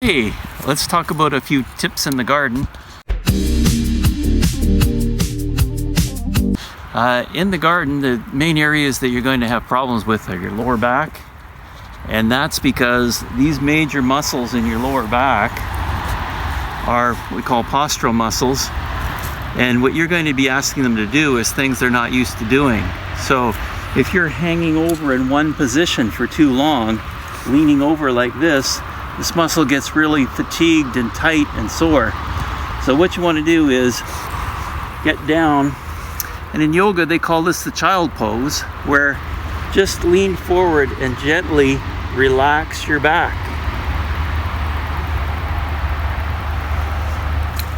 Okay, let's talk about a few tips in the garden. In the garden, the main areas that you're going to have problems with are your lower back, and that's because these major muscles in your lower back are what we call postural muscles, and what you're going to be asking them to do is things they're not used to doing. So if you're hanging over in one position for too long, leaning over like this muscle gets really fatigued and tight and sore. So what you want to do is get down, and in yoga they call this the child pose, where just lean forward and gently relax your back.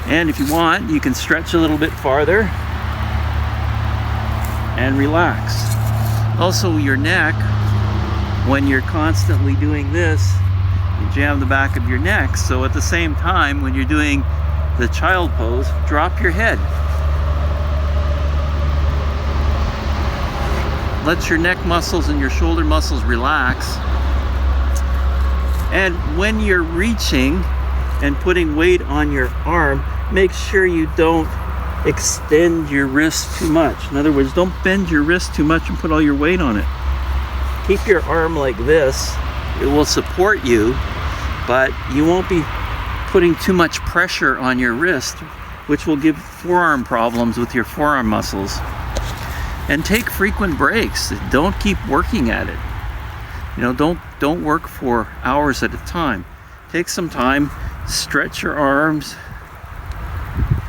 And if you want, you can stretch a little bit farther and relax. Also, your neck, when you're constantly doing this, you jam the back of your neck, so at the same time when you're doing the child pose, drop your head. Let your neck muscles and your shoulder muscles relax. And when you're reaching and putting weight on your arm, make sure you don't extend your wrist too much. In other words, don't bend your wrist too much and put all your weight on it. Keep your arm like this. It will support you, but you won't be putting too much pressure on your wrist, which will give forearm problems with your forearm muscles. And take frequent breaks. Don't keep working at it. Don't work for hours at a time. Take some time, stretch your arms.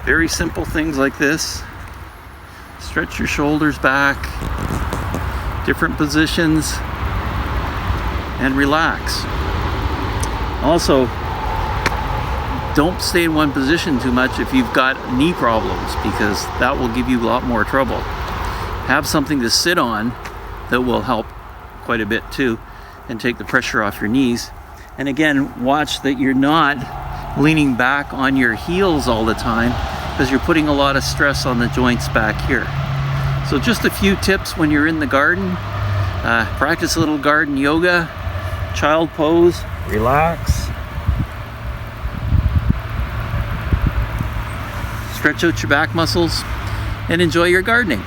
Very simple things like this. Stretch your shoulders back, different positions, and relax. Also, don't stay in one position too much if you've got knee problems, because that will give you a lot more trouble. Have something to sit on that will help quite a bit too, and take the pressure off your knees. And again, watch that you're not leaning back on your heels all the time, because you're putting a lot of stress on the joints back here. So just a few tips when you're in the garden. Practice a little garden yoga, child pose, relax, stretch out your back muscles, and enjoy your gardening.